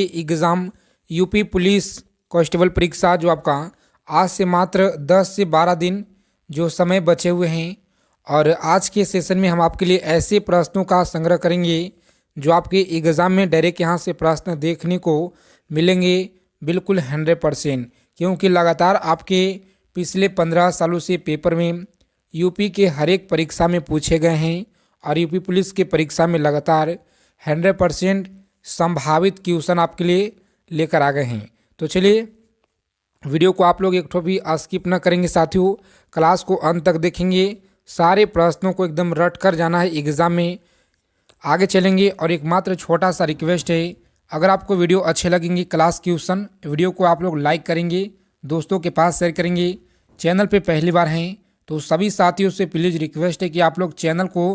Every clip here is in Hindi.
एग्ज़ाम यूपी पुलिस कांस्टेबल परीक्षा जो आपका आज से मात्र 10 से 12 दिन जो समय बचे हुए हैं। और आज के सेशन में हम आपके लिए ऐसे प्रश्नों का संग्रह करेंगे जो आपके एग्ज़ाम में डायरेक्ट यहाँ से प्रश्न देखने को मिलेंगे बिल्कुल 100%, क्योंकि लगातार आपके पिछले 15 सालों से पेपर में यूपी के हर एक परीक्षा में पूछे गए हैं और यूपी पुलिस के परीक्षा में लगातार 100% संभावित क्वेश्चन आपके लिए लेकर आ गए हैं। तो चलिए वीडियो को आप लोग एक ठो भी स्किप न करेंगे साथियों, क्लास को अंत तक देखेंगे, सारे प्रश्नों को एकदम रट कर जाना है, एग्ज़ाम में आगे चलेंगे। और एक मात्र छोटा सा रिक्वेस्ट है, अगर आपको वीडियो अच्छे लगेंगे क्लास क्वेश्चन, वीडियो को आप लोग लाइक करेंगे, दोस्तों के पास शेयर करेंगे। चैनल पे पहली बार हैं तो सभी साथियों से प्लीज़ रिक्वेस्ट है कि आप लोग चैनल को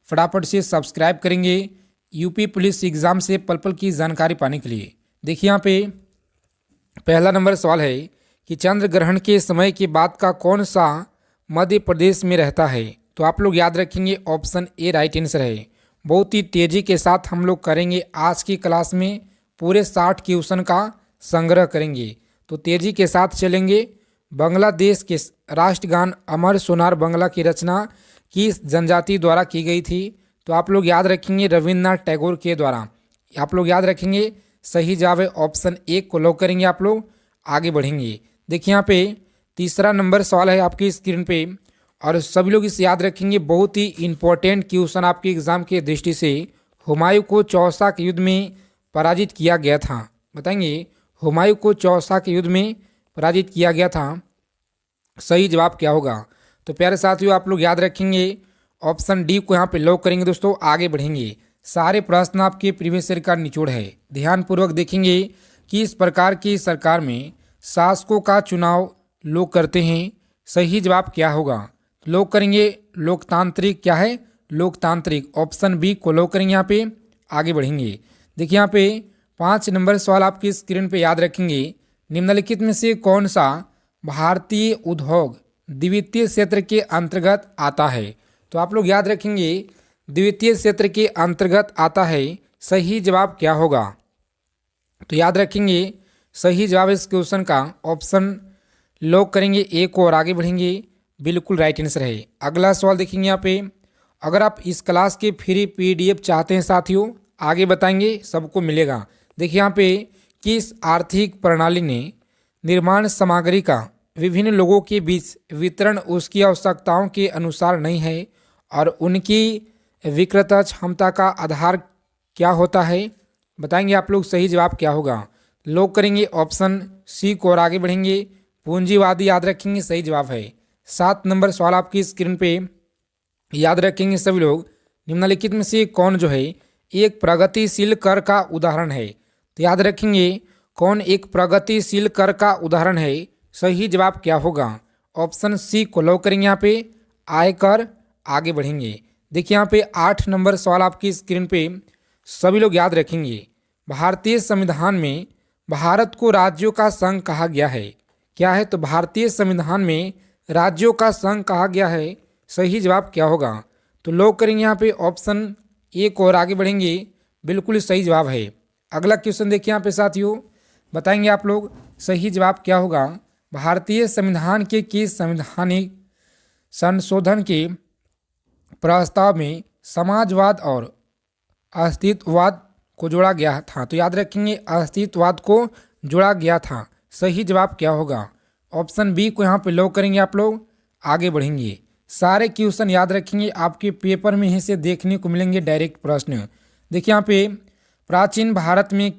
फटाफट से सब्सक्राइब करेंगे यूपी पुलिस एग्ज़ाम से पल पल की जानकारी पाने के लिए। देखिए यहाँ पे पहला नंबर सवाल है कि चंद्र ग्रहण के समय के बाद का कौन सा मध्य प्रदेश में रहता है। तो आप लोग याद रखेंगे ऑप्शन ए राइट आंसर है। बहुत ही तेज़ी के साथ हम लोग करेंगे आज की क्लास में, पूरे 60 क्वेश्चन का संग्रह करेंगे, तो तेज़ी के साथ चलेंगे। बांग्लादेश के राष्ट्रगान अमर सोनार बांग्ला की रचना किस जनजाति द्वारा की गई थी। तो आप लोग याद रखेंगे रविन्द्रनाथ टैगोर के द्वारा। आप लोग याद रखेंगे, सही जवाब है ऑप्शन ए को लॉक करेंगे, आप लोग आगे बढ़ेंगे। देखिए यहाँ पे तीसरा नंबर सवाल है आपकी स्क्रीन पे और सभी लोग इसे याद रखेंगे, बहुत ही इंपॉर्टेंट क्वेश्चन आपके एग्जाम के दृष्टि से। हुमायूं को चौसा के युद्ध में पराजित किया गया था, बताएंगे हुमायूं को चौसा के युद्ध में पराजित किया गया था, सही जवाब क्या होगा। तो प्यारे साथियों आप लोग याद रखेंगे ऑप्शन डी को यहाँ पे लॉक करेंगे। दोस्तों आगे बढ़ेंगे, सारे प्रश्न आपके प्रीवियस ईयर का निचोड़ है, ध्यानपूर्वक देखेंगे कि इस प्रकार की सरकार में शासकों का चुनाव लोग करते हैं, सही जवाब क्या होगा। लॉक करेंगे लोकतांत्रिक, क्या है लोकतांत्रिक, ऑप्शन बी को लॉक करेंगे, यहाँ पे आगे बढ़ेंगे। देखिए यहाँ पे 5 नंबर सवाल आपकी स्क्रीन पे याद रखेंगे, निम्नलिखित में से कौन सा भारतीय उद्योग द्वितीय क्षेत्र के अंतर्गत आता है। तो आप लोग याद रखेंगे द्वितीय क्षेत्र के अंतर्गत आता है, सही जवाब क्या होगा। तो याद रखेंगे सही जवाब इस क्वेश्चन का ऑप्शन लॉक करेंगे ए को और आगे बढ़ेंगे, बिल्कुल राइट आंसर है। अगला सवाल देखेंगे यहाँ पे, अगर आप इस क्लास के फ्री पीडीएफ चाहते हैं साथियों, आगे बताएंगे सबको मिलेगा। देखिए यहाँ पे किस आर्थिक प्रणाली ने निर्माण सामग्री का विभिन्न लोगों के बीच वितरण उसकी आवश्यकताओं के अनुसार नहीं है और उनकी विक्रेता क्षमता का आधार क्या होता है, बताएंगे आप लोग सही जवाब क्या होगा। लॉक करेंगे ऑप्शन सी को और आगे बढ़ेंगे, पूंजीवादी याद रखेंगे, सही जवाब है। 7 नंबर सवाल आपकी स्क्रीन पे याद रखेंगे सभी लोग, निम्नलिखित में से कौन जो है एक प्रगतिशील कर का उदाहरण है। तो याद रखेंगे कौन एक प्रगतिशील कर का उदाहरण है, सही जवाब क्या होगा। ऑप्शन सी को लॉक करेंगे, यहाँ पे आयकर, आगे बढ़ेंगे। देखिए यहाँ पे 8 नंबर सवाल आपकी स्क्रीन पे सभी लोग याद रखेंगे, भारतीय संविधान में भारत को राज्यों का संघ कहा गया है, क्या है। तो भारतीय संविधान में राज्यों का संघ कहा गया है, सही जवाब क्या होगा। तो लॉक करेंगे यहाँ पे ऑप्शन ए को और आगे बढ़ेंगे, बिल्कुल सही जवाब है। अगला क्वेश्चन देखिए यहाँ पे साथियों, बताएंगे आप लोग सही जवाब क्या होगा। भारतीय संविधान के किस संवैधानिक संशोधन के प्रस्ताव में समाजवाद और अस्तित्ववाद को जोड़ा गया था। तो याद रखेंगे अस्तित्ववाद को जोड़ा गया था, सही जवाब क्या होगा। ऑप्शन बी को यहाँ पे लॉक करेंगे, आप लोग आगे बढ़ेंगे। सारे क्वेश्चन याद रखेंगे, आपके पेपर में ही से देखने को मिलेंगे डायरेक्ट प्रश्न। देखिए यहाँ पे प्राचीन भारत में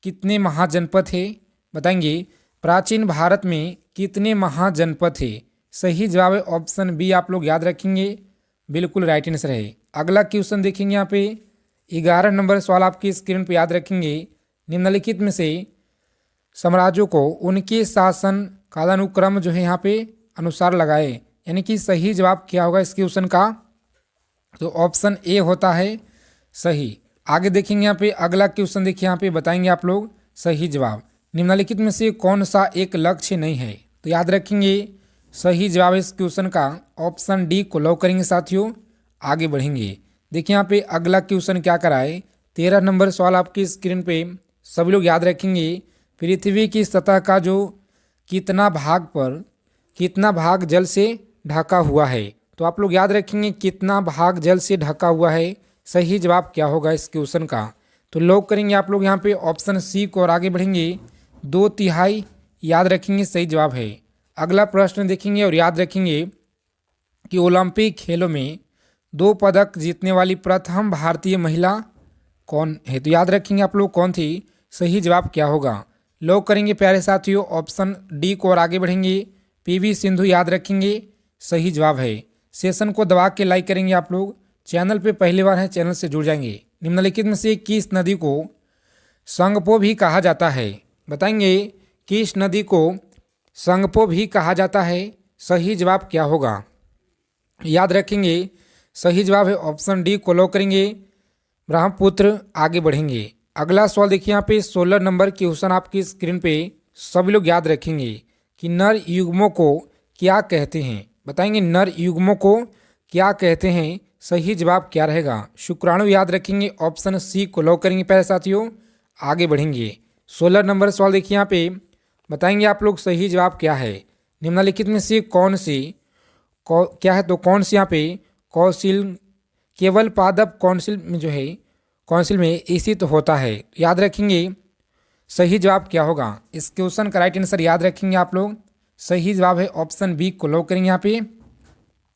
कितने महाजनपद थे, बताएंगे प्राचीन भारत में कितने महाजनपद थे, सही जवाब है ऑप्शन बी, आप लोग याद रखेंगे, बिल्कुल राइट आंसर है। अगला क्वेश्चन देखेंगे यहाँ पे 11 नंबर सवाल आपकी स्क्रीन पे याद रखेंगे, निम्नलिखित में से साम्राज्यों को उनके शासन कालानुक्रम जो है यहाँ पे अनुसार लगाए, यानी कि सही जवाब क्या होगा इस क्वेश्चन का। तो ऑप्शन ए होता है सही। आगे देखेंगे यहाँ पे अगला क्वेश्चन, देखिए यहाँ पे बताएंगे आप लोग सही जवाब, निम्नलिखित में से कौन सा एक लक्ष्य नहीं है। तो याद रखेंगे सही जवाब इस क्वेश्चन का ऑप्शन डी को लॉक करेंगे साथियों, आगे बढ़ेंगे। देखिए यहाँ पे अगला क्वेश्चन क्या कराए, 13 नंबर सवाल आपकी स्क्रीन पे सभी लोग याद रखेंगे पृथ्वी की सतह का जो कितना भाग जल से ढका हुआ है। तो आप लोग याद रखेंगे कितना भाग जल से ढका हुआ है, सही जवाब क्या होगा इस क्वेश्चन का। तो लॉक करेंगे आप लोग यहाँ पे ऑप्शन सी को और आगे बढ़ेंगे। 2/3 याद रखेंगे सही जवाब है। अगला प्रश्न देखेंगे और याद रखेंगे कि ओलंपिक खेलों में 2 पदक जीतने वाली प्रथम भारतीय महिला कौन है। तो याद रखेंगे आप लोग कौन थी, सही जवाब क्या होगा। लॉक करेंगे प्यारे साथियों ऑप्शन डी को और आगे बढ़ेंगे। पीवी सिंधु याद रखेंगे सही जवाब है। सेशन को दबा के लाइक करेंगे आप लोग। चैनल पे पहली बार है चैनल से जुड़ जाएंगे। निम्नलिखित में से किस नदी को संगपो भी कहा जाता है, बताएंगे किस नदी को संगपो भी कहा जाता है, सही जवाब क्या होगा। याद रखेंगे सही जवाब है ऑप्शन डी को लॉक करेंगे ब्रह्मपुत्र। आगे बढ़ेंगे। अगला सवाल देखिए यहाँ पे 16 नंबर क्वेश्चन आपकी स्क्रीन पे। सभी लोग याद रखेंगे कि नर युग्मों को क्या कहते हैं, बताएंगे नर युग्मों को क्या कहते हैं, सही जवाब क्या रहेगा। शुक्राणु याद रखेंगे ऑप्शन सी को लॉक करेंगे प्यारे साथियों। आगे बढ़ेंगे। 16 नंबर सवाल देखिए यहाँ पे, बताएंगे आप लोग सही जवाब क्या है। निम्नलिखित में से कौन सी क्या है, तो कौन सी यहाँ पे कौंसिल केवल पादप कौंसिल में जो है कौंसिल में स्थित होता है। याद रखेंगे सही जवाब क्या होगा। इस क्वेश्चन का राइट आंसर याद रखेंगे आप लोग, सही जवाब है ऑप्शन बी को लॉक करेंगे यहाँ पे।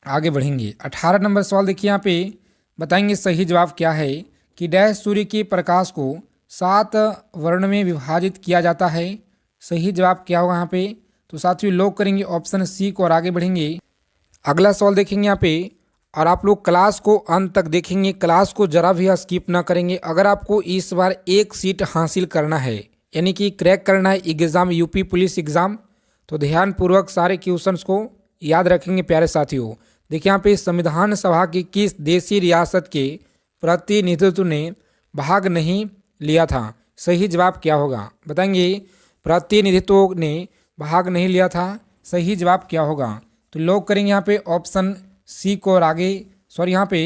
आगे बढ़ेंगे। 18 नंबर सवाल देखिए यहाँ पे, बताएंगे सही जवाब क्या है कि डैश सूर्य के प्रकाश को 7 वर्ण में विभाजित किया जाता है, सही जवाब क्या होगा यहाँ पे। तो साथियों लॉक करेंगे ऑप्शन सी को और आगे बढ़ेंगे। अगला सवाल देखेंगे यहाँ पे और आप लोग क्लास को अंत तक देखेंगे, क्लास को जरा भी स्किप ना करेंगे। अगर आपको इस बार एक सीट हासिल करना है, यानी कि क्रैक करना है एग्ज़ाम यूपी पुलिस एग्ज़ाम, तो ध्यानपूर्वक सारे क्वेश्चंस को याद रखेंगे प्यारे साथियों। देखिए यहाँ पे संविधान सभा की किस देशी रियासत के प्रतिनिधित्व ने भाग नहीं लिया था, सही जवाब क्या होगा, बताएंगे प्रतिनिधित्व ने भाग नहीं लिया था, सही जवाब क्या होगा। तो लॉक करेंगे यहाँ पे ऑप्शन सी को और आगे यहाँ पे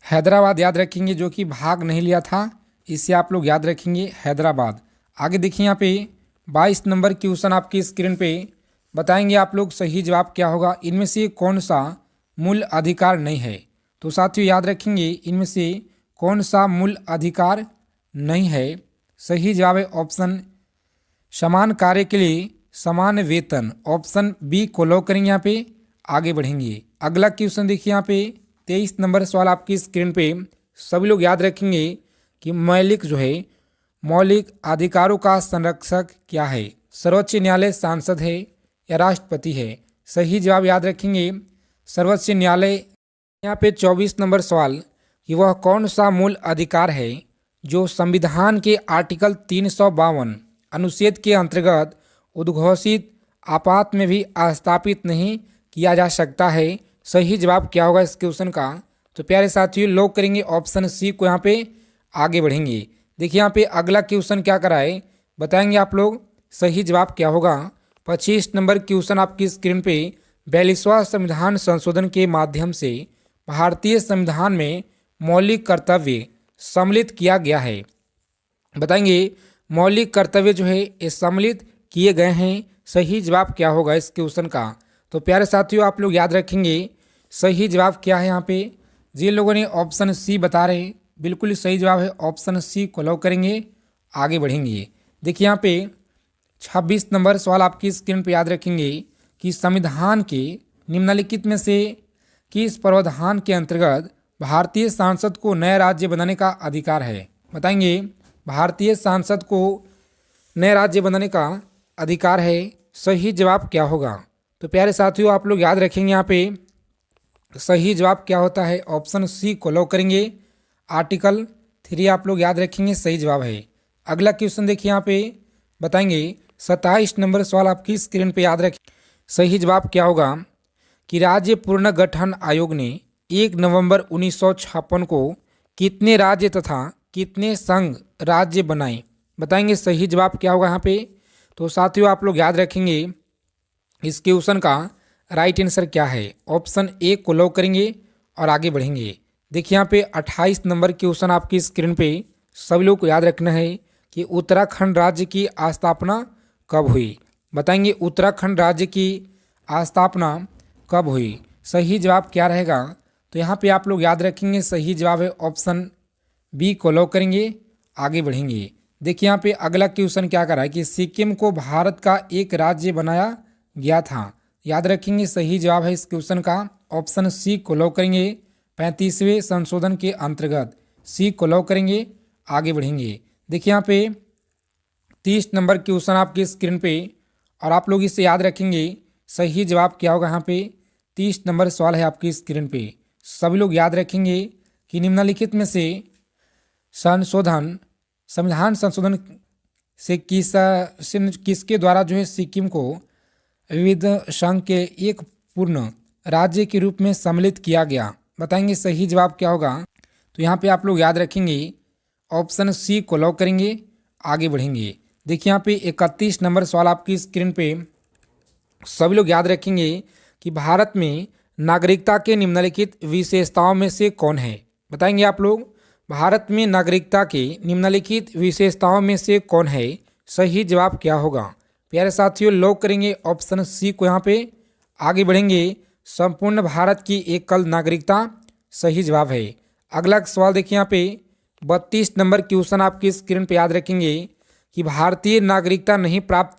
हैदराबाद याद रखेंगे जो कि भाग नहीं लिया था, इससे आप लोग याद रखेंगे हैदराबाद। आगे देखिए यहाँ पे 22 नंबर क्वेश्चन आपकी स्क्रीन पे, बताएंगे आप लोग सही जवाब क्या होगा। इनमें से कौन सा मूल अधिकार नहीं है। तो साथियों याद रखेंगे इनमें से कौन सा मूल अधिकार नहीं है, सही जवाब है ऑप्शन समान कार्य के लिए समान वेतन, ऑप्शन बी को लॉक करेंगे यहाँ पे। आगे बढ़ेंगे। अगला क्वेश्चन देखिए यहाँ पे 23 नंबर सवाल आपकी स्क्रीन पे। सभी लोग याद रखेंगे कि मौलिक अधिकारों का संरक्षक क्या है, सर्वोच्च न्यायालय, सांसद है या राष्ट्रपति है, सही जवाब याद रखेंगे सर्वोच्च न्यायालय। यहाँ पे 24 नंबर सवाल कि वह कौन सा मूल अधिकार है जो संविधान के आर्टिकल 352 अनुच्छेद के अंतर्गत उद्घोषित आपात में भी स्थापित नहीं किया जा सकता है, सही जवाब क्या होगा इस क्वेश्चन का। तो प्यारे साथियों लॉक करेंगे ऑप्शन सी को यहाँ पे। आगे बढ़ेंगे। देखिए यहाँ पे अगला क्वेश्चन क्या कराए, बताएंगे आप लोग सही जवाब क्या होगा। 25 नंबर क्वेश्चन आपकी स्क्रीन पे, 42वां संविधान संशोधन के माध्यम से भारतीय संविधान में मौलिक कर्तव्य सम्मिलित किया गया है, बताएंगे मौलिक कर्तव्य जो है ये सम्मिलित किए गए हैं, सही जवाब क्या होगा इस क्वेश्चन का। तो प्यारे साथियों आप लोग याद रखेंगे सही जवाब क्या है। यहाँ पे जिन लोगों ने ऑप्शन सी बता रहे हैं बिल्कुल सही जवाब है ऑप्शन सी को लॉक करेंगे। आगे बढ़ेंगे। देखिए यहाँ पे 26 नंबर सवाल आपकी स्क्रीन पे, याद रखेंगे कि संविधान के निम्नलिखित में से किस प्रावधान के अंतर्गत भारतीय सांसद को नया राज्य बनाने का अधिकार है, बताएंगे भारतीय सांसद को नए राज्य बनाने का अधिकार है, सही जवाब क्या होगा। तो प्यारे साथियों आप लोग याद रखेंगे यहाँ पे सही जवाब क्या होता है, ऑप्शन सी को लॉक करेंगे। आर्टिकल 3 आप लोग याद रखेंगे सही जवाब है। अगला क्वेश्चन देखिए यहाँ पे, बताएंगे 27 नंबर सवाल आपकी स्क्रीन पे, याद रखें सही जवाब क्या होगा कि राज्य पुनर्गठन आयोग ने 1 नवंबर 1956 को कितने राज्य तथा कितने संघ राज्य बनाए, बताएंगे सही जवाब क्या होगा यहाँ पे। तो साथियों आप लोग याद रखेंगे इस क्वेश्चन का राइट आंसर क्या है, ऑप्शन ए को लॉक करेंगे और आगे बढ़ेंगे। देखिए यहाँ पे 28 नंबर क्वेश्चन आपकी स्क्रीन पे, सभी लोग को याद रखना है कि उत्तराखंड राज्य की स्थापना कब हुई। बताएंगे उत्तराखंड राज्य की स्थापना कब हुई। सही जवाब क्या रहेगा, तो यहाँ पे आप लोग याद रखेंगे सही जवाब है ऑप्शन बी को लॉक करेंगे, आगे बढ़ेंगे। देखिए यहाँ पे अगला क्वेश्चन क्या कर रहा है कि सिक्किम को भारत का एक राज्य बनाया गया था। याद रखेंगे सही जवाब है इस क्वेश्चन का ऑप्शन सी को लॉक करेंगे। 35वें संशोधन के अंतर्गत सी को लॉक करेंगे, आगे बढ़ेंगे। देखिए यहाँ पे 30 नंबर क्वेश्चन आपकी स्क्रीन पे और आप लोग इसे याद रखेंगे सही जवाब क्या होगा। यहाँ पे 30 नंबर सवाल है आपकी स्क्रीन पे। सभी लोग याद रखेंगे कि निम्नलिखित में से संविधान संशोधन से किसके द्वारा जो है सिक्किम को विविध संघ के एक पूर्ण राज्य के रूप में सम्मिलित किया गया। बताएंगे सही जवाब क्या होगा, तो यहाँ पे आप लोग याद रखेंगे ऑप्शन सी को लॉक करेंगे, आगे बढ़ेंगे। देखिए यहाँ पे 31 नंबर सवाल आपकी स्क्रीन पे। सभी लोग याद रखेंगे कि भारत में नागरिकता के निम्नलिखित विशेषताओं में से कौन है। बताएंगे आप लोग भारत में नागरिकता के निम्नलिखित विशेषताओं में से कौन है, सही जवाब क्या होगा। प्यारे साथियों लॉक करेंगे ऑप्शन सी को, यहाँ पे आगे बढ़ेंगे। संपूर्ण भारत की एकल नागरिकता सही जवाब है। अगला सवाल देखिए यहाँ पे 32 नंबर क्वेश्चन आपकी स्क्रीन पे। याद रखेंगे कि भारतीय नागरिकता नहीं प्राप्त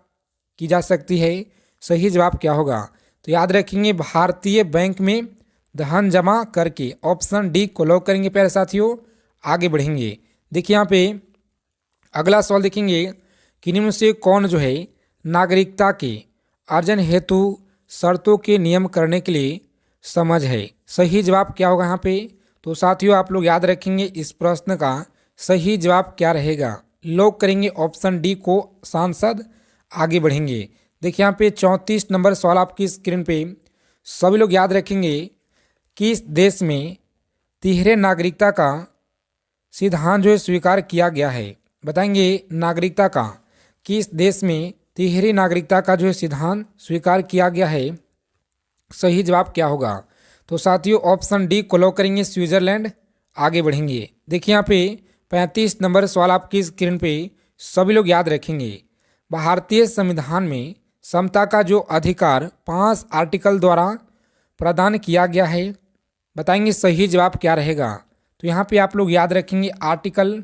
की जा सकती है, सही जवाब क्या होगा, तो याद रखेंगे भारतीय बैंक में धन जमा करके, ऑप्शन डी को लॉक करेंगे। प्यारे साथियों आगे बढ़ेंगे। देखिए यहाँ पे अगला सवाल देखेंगे कि निम्न से कौन जो है नागरिकता के अर्जन हेतु शर्तों के नियम करने के लिए समझ है, सही जवाब क्या होगा यहाँ पे। तो साथियों आप लोग याद रखेंगे इस प्रश्न का सही जवाब क्या रहेगा, लॉक करेंगे ऑप्शन डी को सांसद, आगे बढ़ेंगे। देखिए यहाँ पे 34 नंबर सवाल आपकी स्क्रीन पे। सभी लोग याद रखेंगे किस देश में तिहरे नागरिकता का सिद्धांत जो है स्वीकार किया गया है। बताएंगे नागरिकता का किस देश में तिहरी नागरिकता का जो है सिद्धांत स्वीकार किया गया है, सही जवाब क्या होगा, तो साथियों ऑप्शन डी को लॉक करेंगे स्विट्जरलैंड, आगे बढ़ेंगे। देखिए यहाँ पे 35 नंबर सवाल आपकी स्क्रीन पे। सभी लोग याद रखेंगे भारतीय संविधान में समता का जो अधिकार 5 आर्टिकल द्वारा प्रदान किया गया है। बताएंगे सही जवाब क्या रहेगा, तो यहाँ पे आप लोग याद रखेंगे आर्टिकल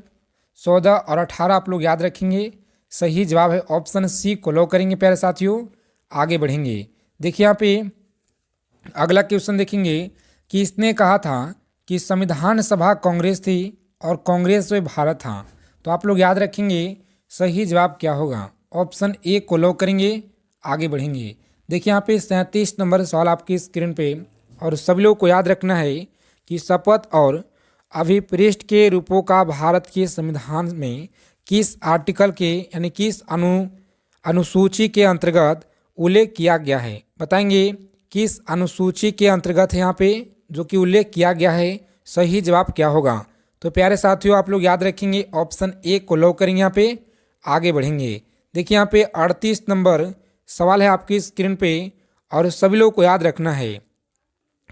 14 और 18 आप लोग याद रखेंगे, सही जवाब है ऑप्शन सी को लॉक करेंगे। प्यारे साथियों आगे बढ़ेंगे। देखिए यहाँ पे अगला क्वेश्चन देखेंगे कि इसने कहा था कि संविधान सभा कांग्रेस थी और कांग्रेस व भारत था, तो आप लोग याद रखेंगे सही जवाब क्या होगा, ऑप्शन ए को लॉक करेंगे, आगे बढ़ेंगे। देखिए यहाँ पे 37 नंबर सवाल आपकी स्क्रीन पे और सभी लोगों को याद रखना है कि शपथ और अभिपृष्ठ के रूपों का भारत के संविधान में किस आर्टिकल के यानी किस अनुसूची के अंतर्गत उल्लेख किया गया है। बताएंगे किस अनुसूची के अंतर्गत है यहाँ पे जो कि उल्लेख किया गया है, सही जवाब क्या होगा। तो प्यारे साथियों आप लोग याद रखेंगे ऑप्शन ए को लॉक करेंगे, यहाँ पे आगे बढ़ेंगे। देखिए यहाँ पे 38 नंबर सवाल है आपकी स्क्रीन पे और सभी लोगों को याद रखना है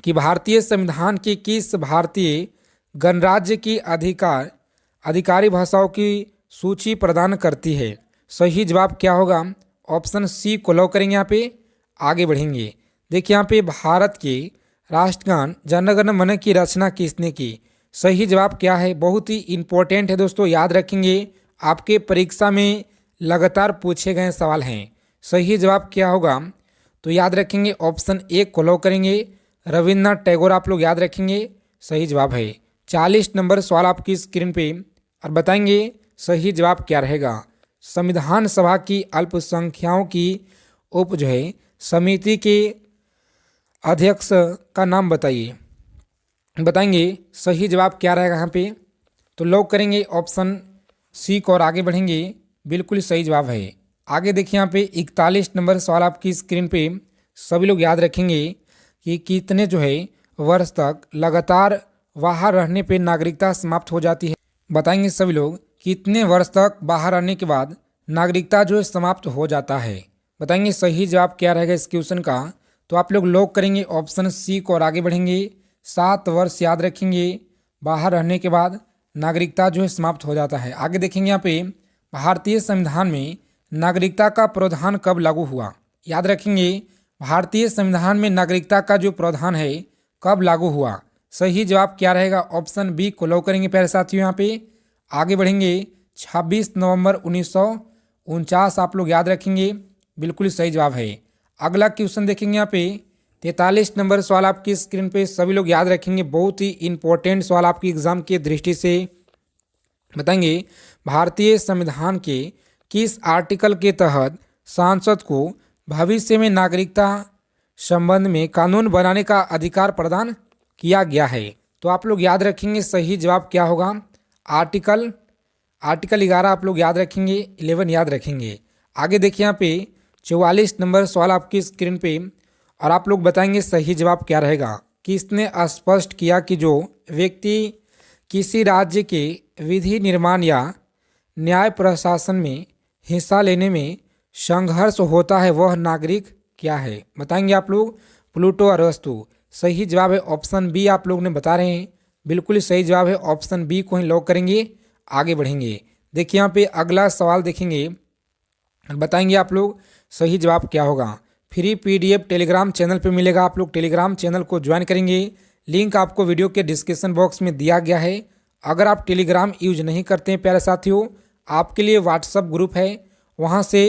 कि भारतीय संविधान की किस भारतीय गणराज्य की अधिकारी भाषाओं की सूची प्रदान करती है, सही जवाब क्या होगा, ऑप्शन सी को लॉक करेंगे, यहाँ पे आगे बढ़ेंगे। देखिए यहाँ पे भारत के राष्ट्रगान जन गण मन की रचना किसने की, सही जवाब क्या है, बहुत ही इंपॉर्टेंट है दोस्तों, याद रखेंगे आपके परीक्षा में लगातार पूछे गए सवाल हैं। सही जवाब क्या होगा, तो याद रखेंगे ऑप्शन ए को लॉक करेंगे, रविन्द्रनाथ टैगोर आप लोग याद रखेंगे, सही जवाब है। 40 नंबर सवाल आपकी स्क्रीन पे और बताएंगे सही जवाब क्या रहेगा। संविधान सभा की अल्पसंख्याकों की उप जो है समिति के अध्यक्ष का नाम बताइए। बताएंगे सही जवाब क्या रहेगा यहाँ पे, तो लॉक करेंगे ऑप्शन सी को और आगे बढ़ेंगे, बिल्कुल सही जवाब है। आगे देखिए यहाँ पे 41 नंबर सवाल आपकी स्क्रीन पे। सभी लोग याद रखेंगे कि कितने जो है वर्ष तक लगातार बाहर रहने पे नागरिकता समाप्त हो जाती है। बताएंगे सभी लोग कितने वर्ष तक बाहर रहने के बाद नागरिकता जो है समाप्त हो जाता है। बताएंगे सही जवाब क्या रहेगा इस क्वेश्चन का, तो आप लोग लॉक करेंगे ऑप्शन सी को और आगे बढ़ेंगे। 7 वर्ष याद रखेंगे बाहर रहने के बाद नागरिकता जो है समाप्त हो जाता है। आगे देखेंगे यहाँ पे भारतीय संविधान में नागरिकता का प्रावधान कब लागू हुआ? याद रखेंगे, भारतीय संविधान में नागरिकता का जो प्रावधान है कब लागू हुआ? सही जवाब क्या रहेगा? ऑप्शन बी को लॉक करेंगे प्यारे साथियों। यहाँ पे आगे बढ़ेंगे, 26 नवंबर 1949 आप लोग याद रखेंगे, बिल्कुल सही जवाब है। अगला क्वेश्चन देखेंगे यहाँ पे 43 नंबर सवाल आपकी स्क्रीन पे सभी लोग याद रखेंगे, बहुत ही इंपॉर्टेंट सवाल आपकी एग्जाम की दृष्टि से। बताएंगे, भारतीय संविधान के किस आर्टिकल के तहत सांसद को भविष्य में नागरिकता संबंध में कानून बनाने का अधिकार प्रदान किया गया है? तो आप लोग याद रखेंगे, सही जवाब क्या होगा? आर्टिकल 11 आप लोग याद रखेंगे, 11 याद रखेंगे। आगे देखिए यहाँ पे 44 नंबर सवाल आपकी स्क्रीन पे, और आप लोग बताएंगे सही जवाब क्या रहेगा। किसने स्पष्ट किया कि जो व्यक्ति किसी राज्य के विधि निर्माण या न्याय प्रशासन में हिस्सा लेने में संघर्ष होता है वह नागरिक क्या है? बताएंगे आप लोग, प्लूटो अरस्तु। सही जवाब है ऑप्शन बी, आप लोग ने बता रहे हैं, बिल्कुल सही जवाब है ऑप्शन बी को ही लॉक करेंगे। आगे बढ़ेंगे, देखिए यहाँ पे अगला सवाल देखेंगे, बताएंगे आप लोग सही जवाब क्या होगा। फ्री पीडीएफ टेलीग्राम चैनल पे मिलेगा, आप लोग टेलीग्राम चैनल को ज्वाइन करेंगे, लिंक आपको वीडियो के डिस्क्रिप्शन बॉक्स में दिया गया है। अगर आप टेलीग्राम यूज नहीं करते हैं प्यारे साथियों, आपके लिए व्हाट्सअप ग्रुप है, वहाँ से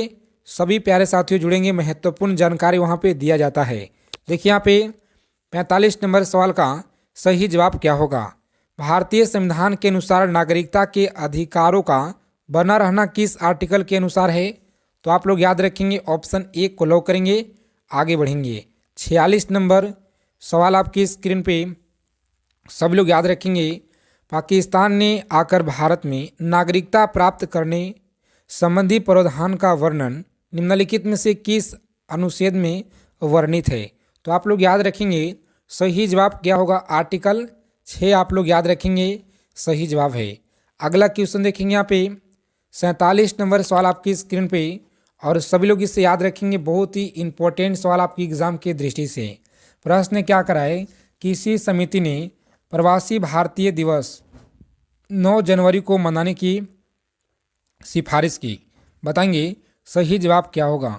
सभी प्यारे साथियों जुड़ेंगे, महत्वपूर्ण जानकारी वहाँ पे दिया जाता है। देखिए यहाँ पे 45 नंबर सवाल का सही जवाब क्या होगा? भारतीय संविधान के अनुसार नागरिकता के अधिकारों का बना रहना किस आर्टिकल के अनुसार है? तो आप लोग याद रखेंगे ऑप्शन ए को लॉक करेंगे। आगे बढ़ेंगे, 46 नंबर सवाल आपकी स्क्रीन पे सभी लोग याद रखेंगे, पाकिस्तान ने आकर भारत में नागरिकता प्राप्त करने संबंधी प्रावधान का वर्णन निम्नलिखित में से किस अनुच्छेद में वर्णित है? तो आप लोग याद रखेंगे, सही जवाब क्या होगा? आर्टिकल 6 आप लोग याद रखेंगे, सही जवाब है। अगला क्वेश्चन देखेंगे यहाँ पे 47 नंबर सवाल आपकी स्क्रीन पे, और सभी लोग इसे याद रखेंगे, बहुत ही इंपॉर्टेंट सवाल आपकी एग्जाम की दृष्टि से। प्रश्न क्या कराए, किसी समिति ने प्रवासी भारतीय दिवस 9 जनवरी को मनाने की सिफारिश की, बताएंगे सही जवाब क्या होगा?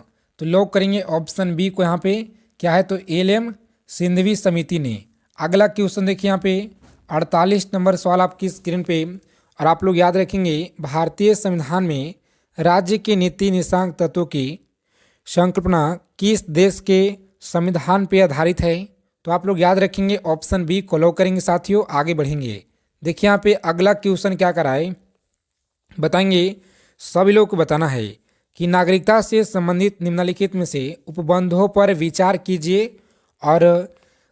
तो लॉक करेंगे ऑप्शन बी को। यहाँ पे क्या है? तो एल.एम. सिंघवी समिति ने। अगला क्वेश्चन देखिए यहाँ पे 48 नंबर सवाल आपकी स्क्रीन पे, और आप लोग याद रखेंगे, भारतीय संविधान में राज्य के नीति निशांक तत्वों की संकल्पना किस देश के संविधान पर आधारित है? तो आप लोग याद रखेंगे ऑप्शन बी को लॉक करेंगे साथियों। आगे बढ़ेंगे, देखिए यहाँ पे अगला क्वेश्चन क्या कराए, बताएंगे सभी लोग को बताना है कि नागरिकता से संबंधित निम्नलिखित में से उपबंधों पर विचार कीजिए और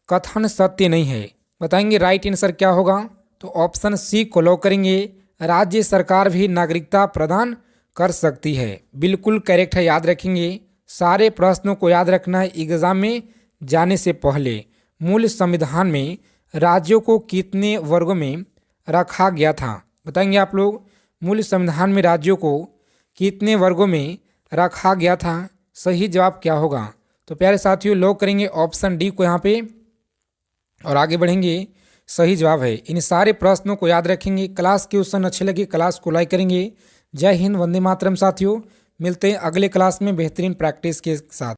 कथन सत्य नहीं है। बताएंगे राइट आंसर क्या होगा? तो ऑप्शन सी को लॉक करेंगे, राज्य सरकार भी नागरिकता प्रदान कर सकती है, बिल्कुल करेक्ट है। याद रखेंगे, सारे प्रश्नों को याद रखना है एग्जाम में जाने से पहले। मूल संविधान में राज्यों को कितने वर्गों में रखा गया था? बताएंगे आप लोग, मूल संविधान में राज्यों को कितने वर्गों में रखा गया था? सही जवाब क्या होगा? तो प्यारे साथियों लॉक करेंगे ऑप्शन डी को यहाँ पे, और आगे बढ़ेंगे, सही जवाब है। इन सारे प्रश्नों को याद रखेंगे। क्लास क्वेश्चन अच्छे लगे क्लास को लाइक करेंगे। जय हिंद, वंदे मातरम साथियों, मिलते हैं अगले क्लास में बेहतरीन प्रैक्टिस के साथ।